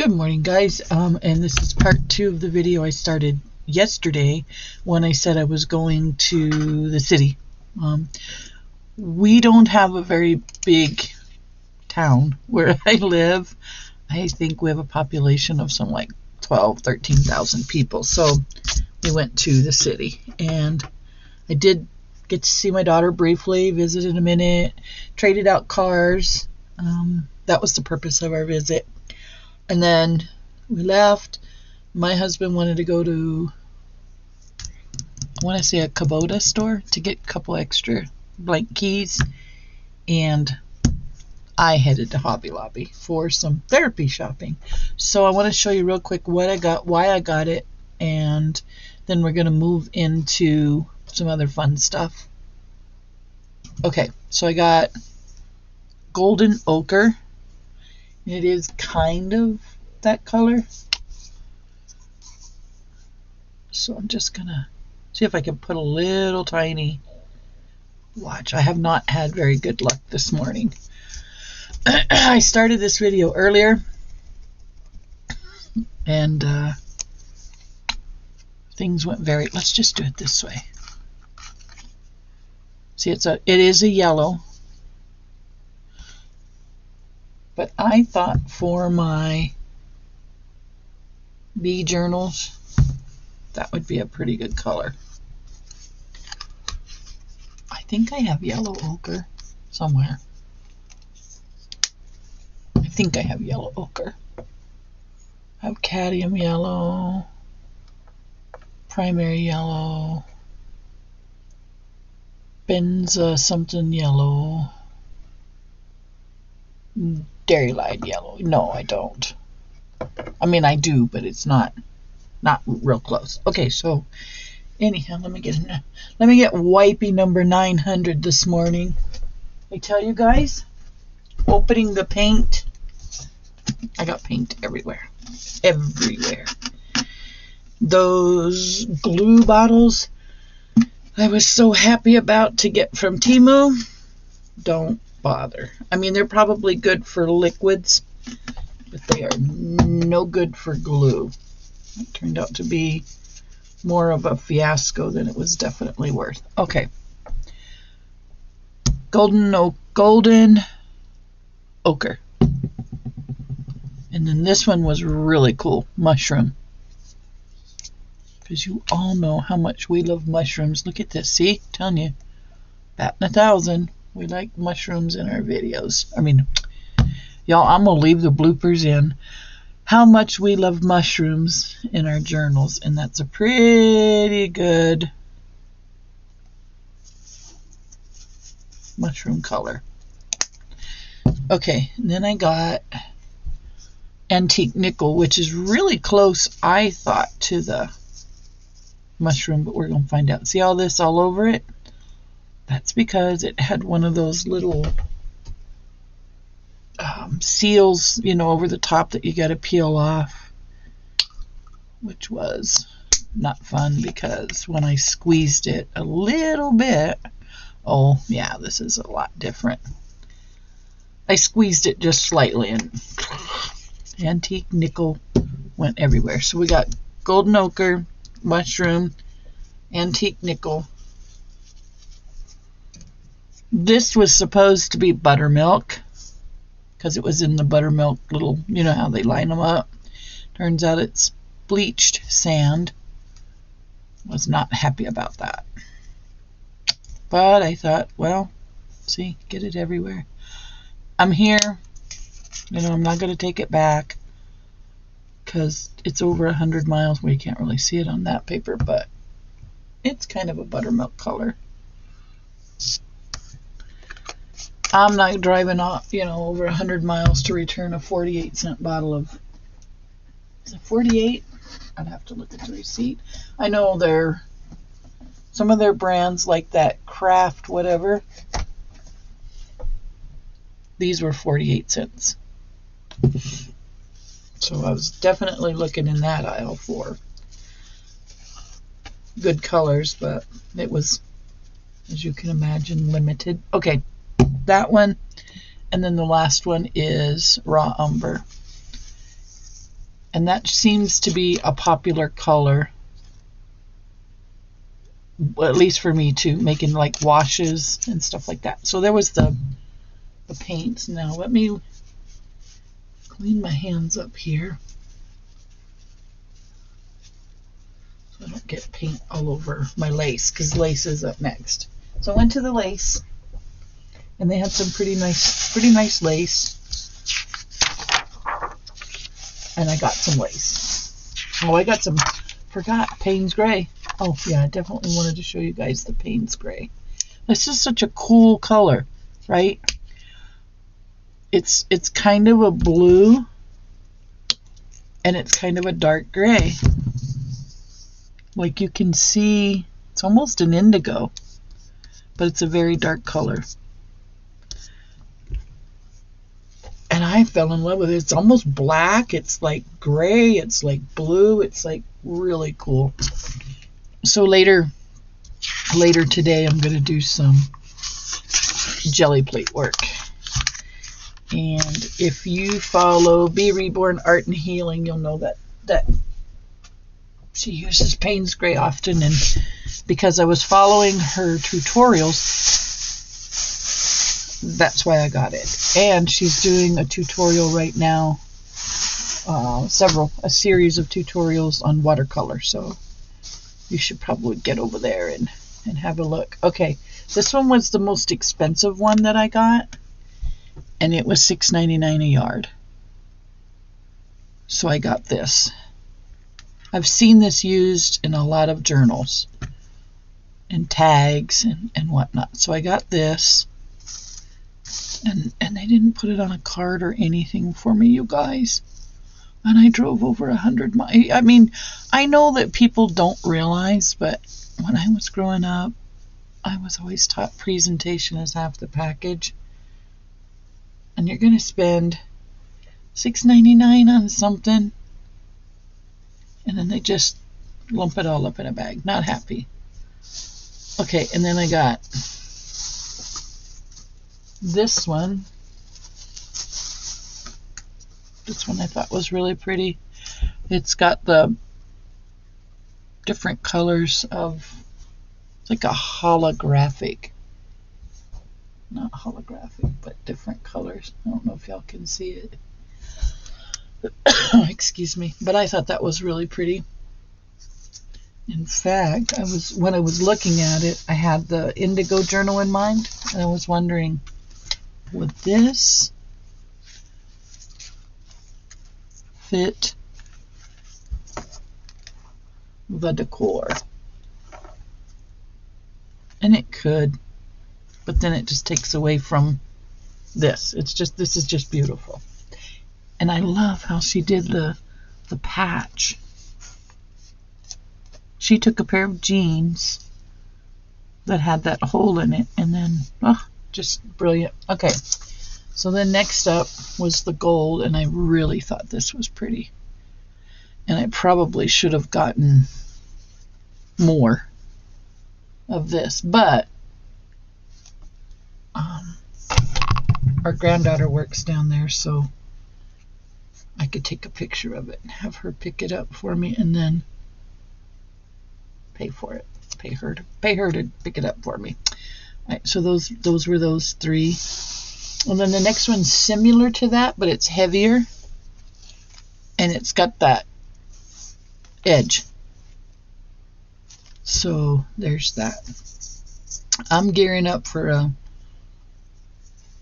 Good morning, guys, and this is part 2 of the video I started yesterday when I said I was going to the city. We don't have a very big town where I live. I think we have a population of some like 13,000 people, so we went to the city, and I did get to see my daughter briefly, visited a minute, traded out cars. That was the purpose of our visit. And then we left. My husband wanted to go to, I want to say, a Kubota store to get a couple extra blank keys. And I headed to Hobby Lobby for some therapy shopping. So I want to show you real quick what I got, why I got it, and then we're going to move into some other fun stuff. Okay, so I got golden ochre. It is kind of that color. So I'm just gonna see if I can put a little tiny watch. I have not had very good luck this morning. I started this video earlier and things went very, let's just do it this way. See, it is a yellow. But I thought for my bee journals, that would be a pretty good color. I think I have yellow ochre somewhere. I think I have yellow ochre. I have cadmium yellow, primary yellow, benza something yellow, dairy light yellow. No, I don't. I mean, I do, but it's not real close. Okay, so anyhow, let me get wipey number 900 this morning. I tell you guys, opening the paint, I got paint everywhere. Those glue bottles I was so happy about to get from Temu, don't bother. I mean, they're probably good for liquids, but they are no good for glue. It turned out to be more of a fiasco than it was definitely worth. Okay. Golden ochre. And then this one was really cool. Mushroom. Because you all know how much we love mushrooms. Look at this. See? I'm telling you. Batting 1,000. We like mushrooms in our videos. I mean, y'all, I'm going to leave the bloopers in. How much we love mushrooms in our journals. And that's a pretty good mushroom color. Okay, and then I got antique nickel, which is really close, I thought, to the mushroom, but we're going to find out. See all this all over it? That's because it had one of those little seals, you know, over the top that you got to peel off, which was not fun because when I squeezed it a little bit, oh yeah, this is a lot different. I squeezed it just slightly and antique nickel went everywhere. So we got golden ochre, mushroom, antique nickel. This was supposed to be buttermilk because it was in the buttermilk little, you know how they line them up. Turns out it's bleached sand. Was not happy about that. But I thought, well, see, get it everywhere. I'm here. You know, I'm not going to take it back because it's over 100 miles where you can't really see it on that paper, but it's kind of a buttermilk color. I'm not driving off, you know, over 100 miles to return a 48-cent bottle of, is it 48? I'd have to look at the receipt. I know some of their brands like that Kraft whatever, these were 48 cents. So I was definitely looking in that aisle for good colors, but it was, as you can imagine, limited. Okay, that one, and then the last one is raw umber. And that seems to be a popular color, at least for me too, making like washes and stuff like that. So there was the paints. Now let me clean my hands up here so I don't get paint all over my lace, because lace is up next. So I went to the lace, and they had some pretty nice lace, and I got some lace. Oh, I got some, forgot, Payne's Gray. Oh yeah, I definitely wanted to show you guys the Payne's Gray. This is such a cool color, right? It's kind of a blue, and it's kind of a dark gray. Like you can see, it's almost an indigo, but it's a very dark color. And I fell in love with it. It's almost black. It's like gray. It's like blue. It's like really cool. So later today, I'm going to do some jelly plate work. And if you follow Be Reborn Art and Healing, you'll know that she uses Payne's Gray often. And because I was following her tutorials, that's why I got it. And she's doing a tutorial right now, a series of tutorials on watercolor. So you should probably get over there and have a look. Okay, this one was the most expensive one that I got, and it was $6.99 a yard. So I got this. I've seen this used in a lot of journals and tags and whatnot. So I got this, and they didn't put it on a card or anything for me, you guys. And I drove over 100 miles. I mean, I know that people don't realize, but when I was growing up, I was always taught presentation is half the package. And you're going to spend $6.99 on something, and then they just lump it all up in a bag. Not happy. Okay, and then I got this one. This one I thought was really pretty. It's got the different colors of, it's like a holographic, not holographic, but different colors. I don't know if y'all can see it. Excuse me. But I thought that was really pretty. In fact, when I was looking at it, I had the indigo journal in mind, and I was wondering, would this fit the decor? And it could, but then it just takes away from this. This is just beautiful. And I love how she did the patch. She took a pair of jeans that had that hole in it, and then, just brilliant. Okay, so then next up was the gold, and I really thought this was pretty. And I probably should have gotten more of this, but our granddaughter works down there, so I could take a picture of it and have her pick it up for me, and then pay for it. Pay her to pick it up for me. All right, so those were those three. And then the next one's similar to that, but it's heavier, and it's got that edge. So there's that. I'm gearing up for a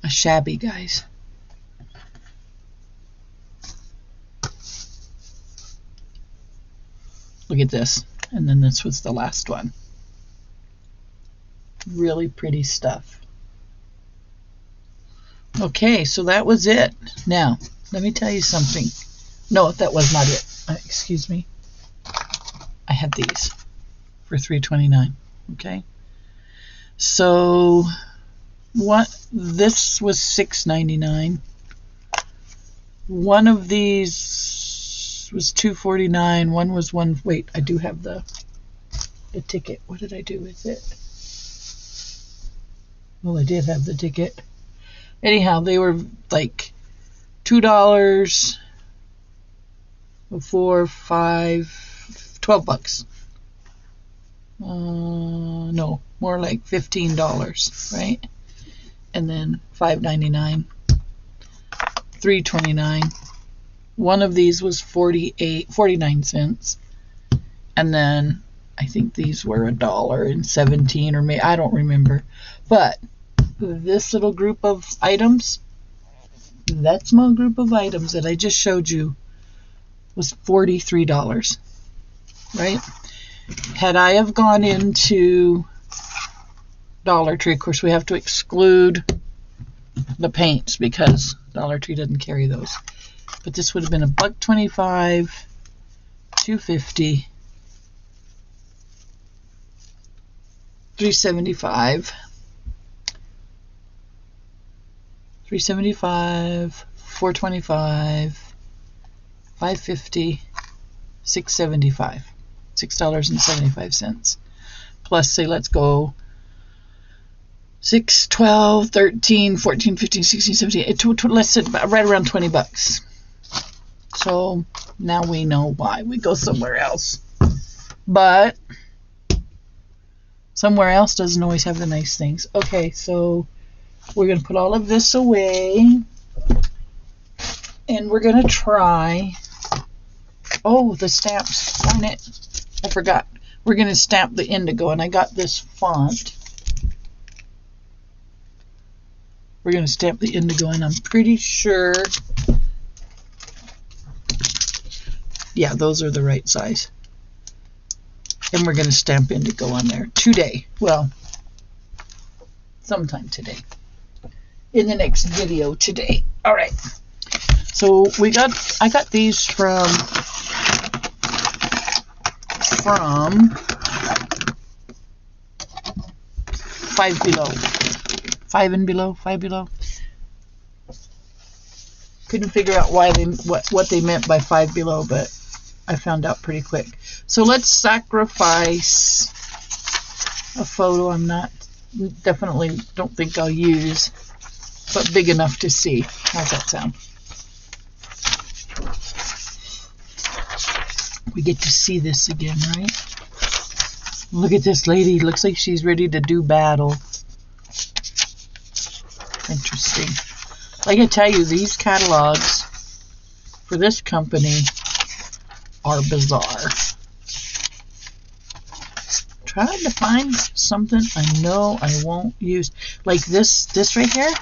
shabby, guys. Look at this. And then this was the last one. Really pretty stuff. Okay, so that was it. Now, let me tell you something. No, that was not it. Excuse me. I had these for $3.29. Okay. So this was $6.99. One of these was $2.49. One was one. Wait, I do have the ticket. What did I do with it? Well, I did have the ticket. Anyhow, they were like $2. 4, 5, 12 bucks. No, more like $15, right? And then $5.99, $3.29. One of these was 49 cents. And then I think these were $1.17 or maybe, I don't remember. But this little group of items, that small group of items that I just showed you, was $43, right? Had I have gone into Dollar Tree, of course we have to exclude the paints because Dollar Tree doesn't carry those. But this would have been $1.25, $2.50, $3.75, $4.25, $5.50, $6.75, $6.75. Plus, say, let's go 6, 12, 13, 14, 15, 16, 17, let's say right around 20 bucks. So now we know why we go somewhere else. But somewhere else doesn't always have the nice things. Okay, so we're going to put all of this away. And we're going to try... Oh, the stamps. Darn it. I forgot. We're going to stamp the indigo. And I got this font. We're going to stamp the indigo. And I'm pretty sure... Yeah, those are the right size. And we're going to stamp indigo on there today. Well, sometime today. In the next video today. All right. So I got these from Five Below. Five Below. Couldn't figure out why what they meant by Five Below, but I found out pretty quick. So let's sacrifice a photo definitely don't think I'll use, but big enough to see. How's that sound? We get to see this again, right? Look at this lady. Looks like she's ready to do battle. Interesting. Like I tell you, these catalogs for this company are bizarre. Trying to find something I know I won't use. Like this right here.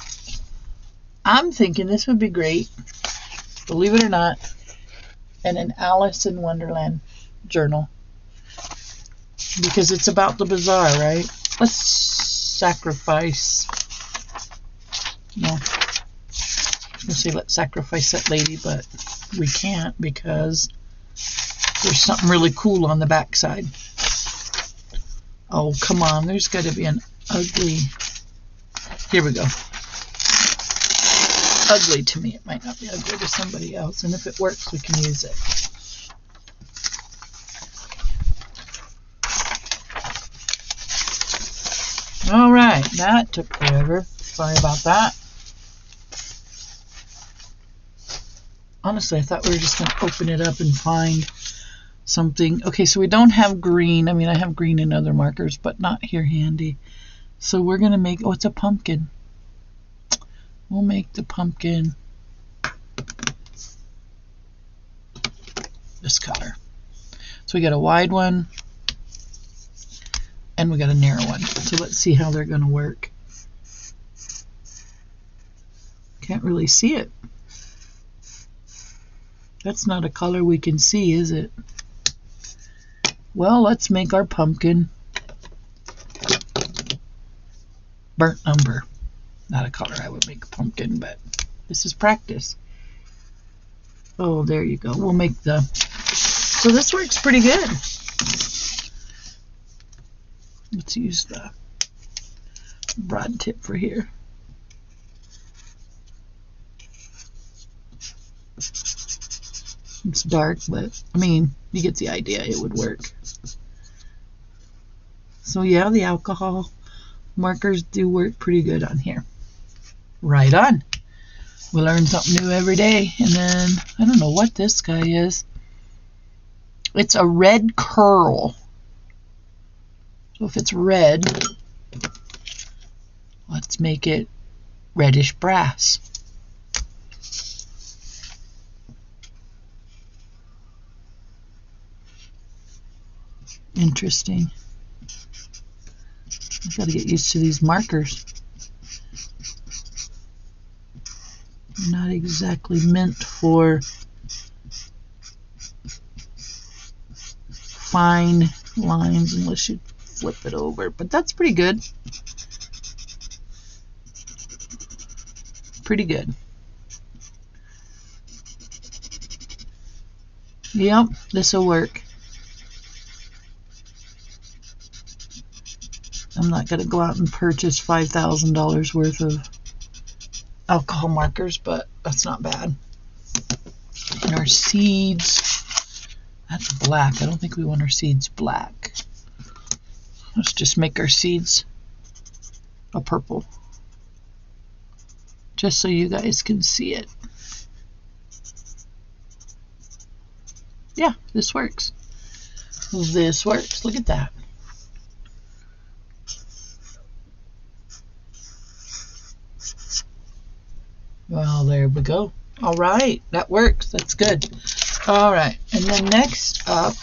I'm thinking this would be great, believe it or not, and an Alice in Wonderland journal. Because it's about the bazaar, right? Let's sacrifice. No. I was going to say let's sacrifice that lady, but we can't because there's something really cool on the back side. Oh, come on. There's got to be an ugly... Here we go. Ugly to me. It might not be ugly to somebody else. And if it works, we can use it. All right. That took forever. Sorry about that. Honestly, I thought we were just going to open it up and find something. Okay, so we don't have green. I mean, I have green in other markers, but not here handy. So we're going to make... Oh, it's a pumpkin. We'll make the pumpkin this color. So we got a wide one and we got a narrow one. So let's see how they're going to work. Can't really see it. That's not a color we can see, is it? Well, let's make our pumpkin burnt umber. Not a color I would make a pumpkin, but this is practice. Oh, there you go. We'll make the... So this works pretty good. Let's use the broad tip for here. It's dark, but I mean, you get the idea. It would work. So yeah, the alcohol markers do work pretty good on here. Right on. We learn something new every day. And then, I don't know what this guy is. It's a red curl. So if it's red, let's make it reddish brass. Interesting. I've got to get used to these markers. Not exactly meant for fine lines unless you flip it over, but that's pretty good. Pretty good. Yep, this will work. I'm not going to go out and purchase $5,000 worth of alcohol markers, but that's not bad. And our seeds, that's black. I don't think we want our seeds black. Let's just make our seeds a purple, just so you guys can see it. Yeah, this works. This works. Look at that. Well, there we go. All right, that works. That's good. All right, and then next up,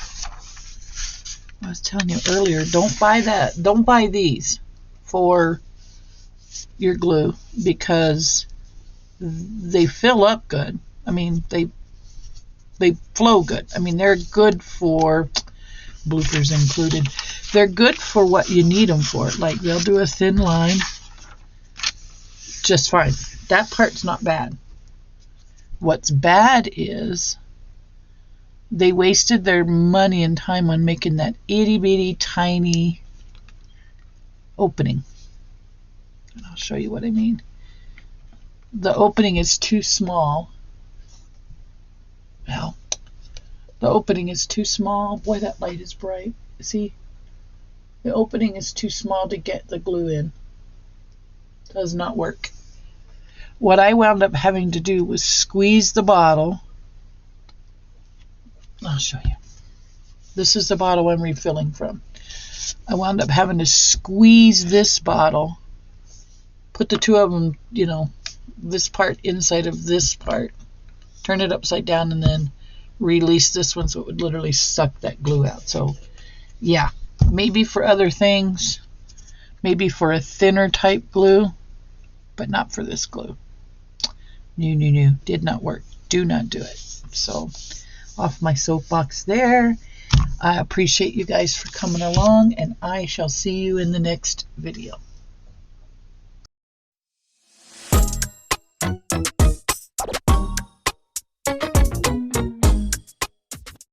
I was telling you earlier, don't buy that. Don't buy these for your glue because they fill up good. I mean, they flow good. I mean, they're good for, bloopers included, they're good for what you need them for. Like, they'll do a thin line just fine. That part's not bad. What's bad is they wasted their money and time on making that itty bitty tiny opening. And I'll show you what I mean. The opening is too small. Well, the opening is too small. Boy, that light is bright. See? The opening is too small to get the glue in. Does not work. What I wound up having to do was squeeze the bottle. I'll show you. This is the bottle I'm refilling from. I wound up having to squeeze this bottle, put the two of them, you know, this part inside of this part, turn it upside down, and then release this one so it would literally suck that glue out. So yeah, maybe for other things, maybe for a thinner type glue, but not for this glue. No, did not work. Do not do it. So off my soapbox there. I appreciate you guys for coming along, and I shall see you in the next video.